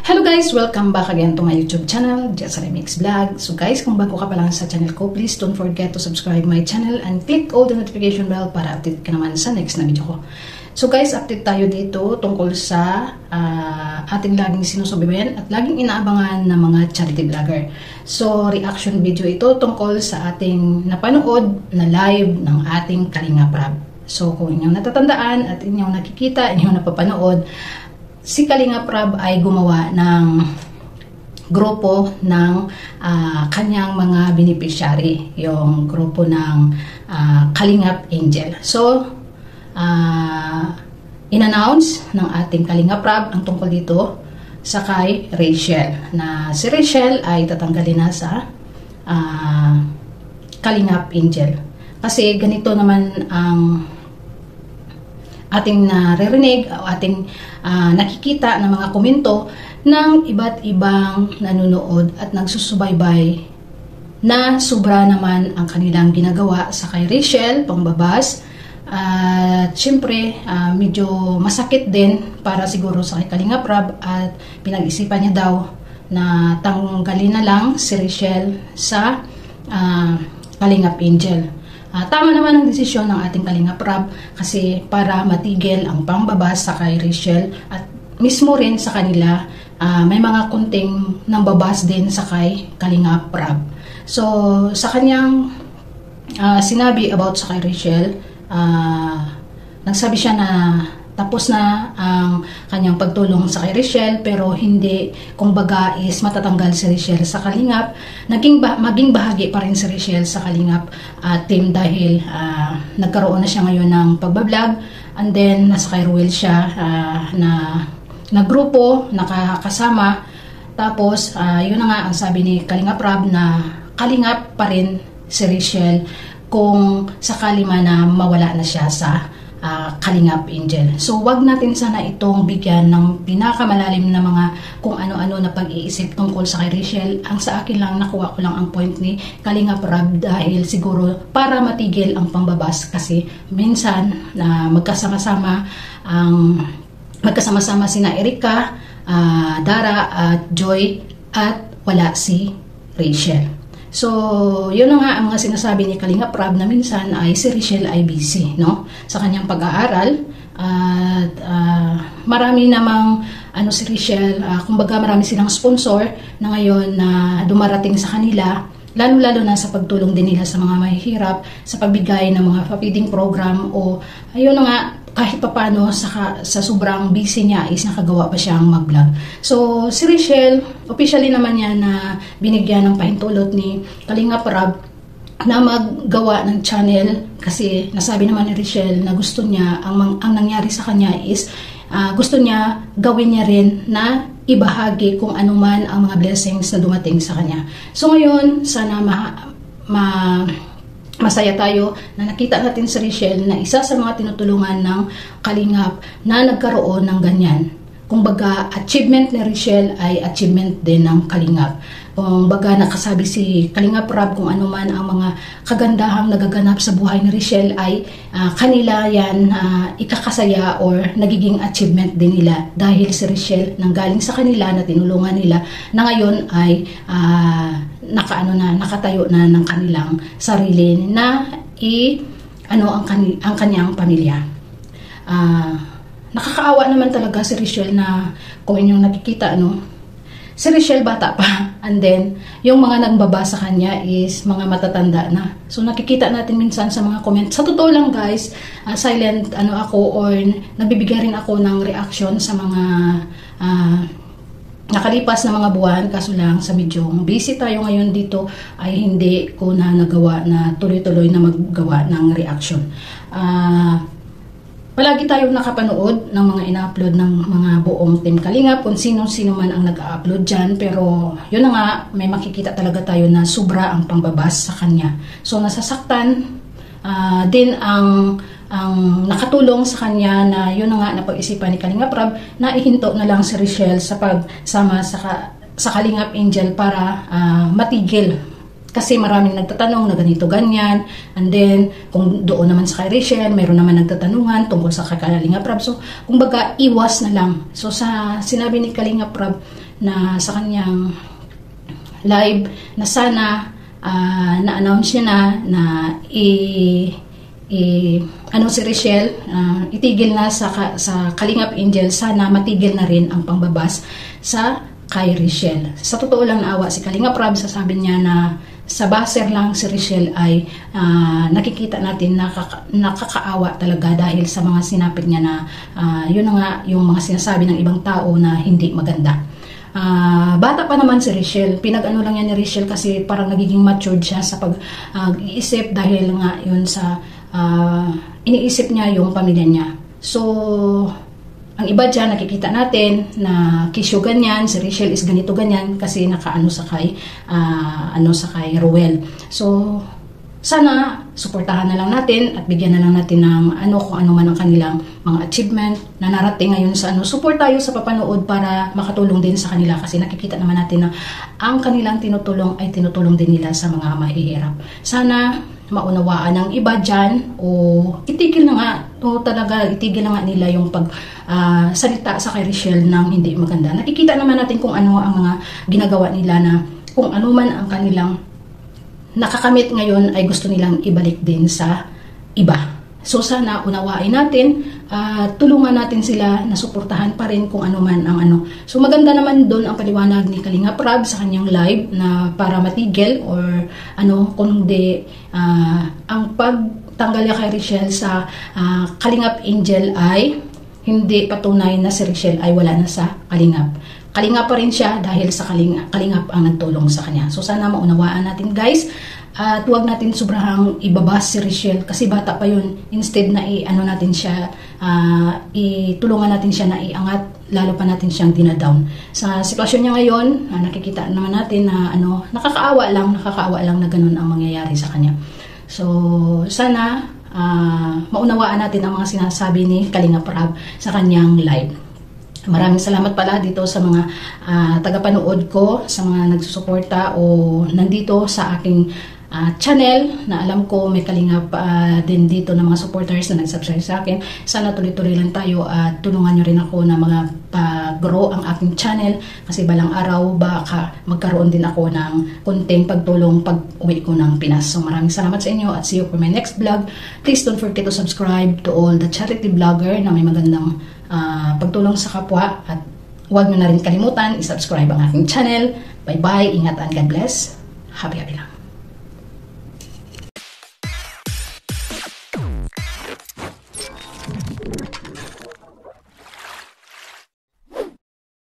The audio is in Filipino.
Hello guys! Welcome back again to my YouTube channel, Jessa Remix Vlog. So guys, kung bago ka pa lang sa channel ko, please don't forget to subscribe my channel and click all the notification bell para update ka naman sa next na video ko. So guys, update tayo dito tungkol sa ating laging sinusubaybayan at laging inaabangan ng mga charity vlogger. So reaction video ito tungkol sa ating napanood na live ng ating Kalinga Prab. So kung inyong natatandaan at inyong nakikita, inyong napapanood, si Kalinga Prab ay gumawa ng grupo ng kanyang mga beneficiary, yung grupo ng Kalingap Angel. So, in-announce ng ating Kalinga Prab ang tungkol dito sa kay Rachel, na si Rachel ay tatanggalin na sa Kalingap Angel. Kasi ganito naman ang ating naririnig o ating nakikita ng mga komento ng iba't ibang nanonood at nagsusubaybay na sobra naman ang kanilang ginagawa sa kay Rachel, pangbabas. At syempre, medyo masakit din para siguro sa kay Kalinga Prab at pinag-isipan niya daw na tanggalin na lang si Rachel sa Kalingap Angel. Tama naman ang desisyon ng ating Kalinga Prab kasi para matigil ang pangbabas sa kay Rachel at mismo rin sa kanila may mga kunting nambabas din sa kay Kalinga Prab. So sa kanyang sinabi about sa kay Rachel, nagsabi siya na tapos na ang kanyang pagtulong sa kay Rachel pero hindi, kumbaga is matatanggal si Rachel sa Kalingap. Maging bahagi pa rin si Rachel sa Kalingap team dahil nagkaroon na siya ngayon ng pagbablog, and then nasa kay Ruel siya na grupo, nakakasama. Tapos yun na nga ang sabi ni Kalinga Prab na Kalingap pa rin si Rachel kung sakali man na mawala na siya sa Kalingap Angel. So wag natin sana itong bigyan ng pinakamalalim na mga kung ano-ano na pag-iisip tungkol sa kay Rachel. Ang sa akin lang, nakuha ko lang ang point ni Kalinga Prab dahil siguro para matigil ang pangbabas kasi minsan na magkasama-sama sina Erika, Dara at Joy at wala si Rachel. So, yun na nga ang mga sinasabi ni Kalinga Prab na minsan ay si Rachel ay busy, no? Sa kanyang pag-aaral. At marami namang si Rachel, kumbaga marami silang sponsor na ngayon na dumarating sa kanila, lalo-lalo na sa pagtulong din nila sa mga mahihirap, sa pagbigay ng mga feeding program o ayun na nga, kahit papano sa sobrang busy niya is nakagawa pa siyang mag-vlog. So, si Rachel, officially naman niya na binigyan ng pahintulot ni Kalinga Prab na maggawa ng channel kasi nasabi naman ni Rachel na gusto niya, ang nangyari sa kanya is gusto niya gawin niya rin na ibahagi kung ano man ang mga blessings na dumating sa kanya. So, ngayon, sana masaya tayo na nakita natin si Rachel na isa sa mga tinutulungan ng Kalingap na nagkaroon ng ganyan. Kumbaga, achievement ni Rachel ay achievement din ng Kalingap. Kumbaga, nakasabi si Kalinga Prab kung ano man ang mga kagandahang nagaganap sa buhay ni Rachel ay kanila yan ikakasaya or nagiging achievement din nila dahil si Rachel nanggaling sa kanila na tinulungan nila na ngayon ay nakatayo na ng kanilang sarili na ang kanyang pamilya. Nakakaawa naman talaga si Rachel na kung inyong nakikita, si Rachel bata pa, and then yung mga nagbabasa kanya is mga matatanda na. So nakikita natin minsan sa mga comment. Sa totoo lang guys, silent ako or nabibigyan rin ako ng reaction sa mga nakalipas na mga buwan, kaso lang sa medyong busy tayo ngayon dito ay hindi ko na nagawa na tuloy-tuloy na maggawa ng reaction. Palagi tayong nakapanood ng mga ina-upload ng mga buong Team Kalinga kung sino-sino man ang nag-upload dyan, pero yun na nga, may makikita talaga tayo na sobra ang pangbabas sa kanya. So nasasaktan din ang nakatulong sa kanya na yun na nga napag-isipan ni Kalinga Prab na ihinto na lang si Rachel sa pagsama sa Kalingap Angel para matigil. Kasi maraming nagtatanong na ganito ganyan, and then kung doon naman sa kay Rachel, mayroon naman nagtatanungan tungkol sa Kalinga Prab. So kumbaga iwas na lang. So sa sinabi ni Kalinga Prab na sa kanyang live na sana na-announce niya na si Richelle, itigil na sa Kalingap Angel, sana matigil na rin ang pangbabas sa kay Richelle. Sa totoo lang, naawa si Kalingap Rab, sasabi niya na sa baser lang si Richelle ay nakikita natin nakakaawa talaga dahil sa mga sinapit niya na yun na nga yung mga sinasabi ng ibang tao na hindi maganda. Bata pa naman si Richelle, pinag-ano lang yan ni Richelle kasi parang nagiging matured siya sa pag-iisip dahil nga yun sa iniisip niya yung pamilya niya. So ang iba dyan, nakikita natin na kisyo ganyan, si Richelle is ganito ganyan kasi nakaano sa kay Ruel. So sana suportahan na lang natin at bigyan na lang natin ng kung ano man ang kanilang mga achievement na narating ngayon sa support tayo sa papanood para makatulong din sa kanila kasi nakikita naman natin na ang kanilang tinutulong ay tinutulong din nila sa mga mahihirap. Sana maunawaan ng iba dyan o itigil na nga itigil na nga nila yung salita sa kay Richelle ng hindi maganda. Nakikita naman natin kung ano ang mga ginagawa nila na kung ano man ang kanilang nakakamit ngayon ay gusto nilang ibalik din sa iba. So sana unawain natin, tulungan natin sila na suportahan pa rin kung ano man ang So maganda naman doon ang paliwanag ni Kalingap Rab sa kanyang live na para matigil or kung hindi ang pagtanggal niya kay Richelle sa Kalingap Angel ay hindi patunay na si Richelle ay wala na sa Kalingap. Kalingap pa rin siya dahil sa Kalingap ang nagtulong sa kanya. So sana maunawaan natin guys. At huwag natin sobrang ibabas si Richelle kasi bata pa yun. Instead na natin siya, itulungan natin siya na iangat, lalo pa natin siyang dinadown. Sa sitwasyon niya ngayon, nakikita naman natin na nakakaawa lang na ganun ang mangyayari sa kanya. So sana maunawaan natin ang mga sinasabi ni Kalingap Rab sa kanyang live. Maraming salamat pala dito sa mga tagapanood ko, sa mga nagsusuporta o nandito sa aking channel na alam ko may Kalingap din dito na mga supporters na nag-subscribe sa akin. Sana tuloy-tuloy lang tayo at tulungan nyo rin ako na mga pag-grow ang aking channel kasi balang araw baka magkaroon din ako ng konting pagtulong pag-uwi ko ng Pinas. So maraming salamat sa inyo at see you for my next vlog. Please don't forget to subscribe to all the charity vlogger na may magandang pagtulong sa kapwa at huwag nyo na rin kalimutan i-subscribe ang aking channel. Bye-bye, ingat and God bless. Happy lang.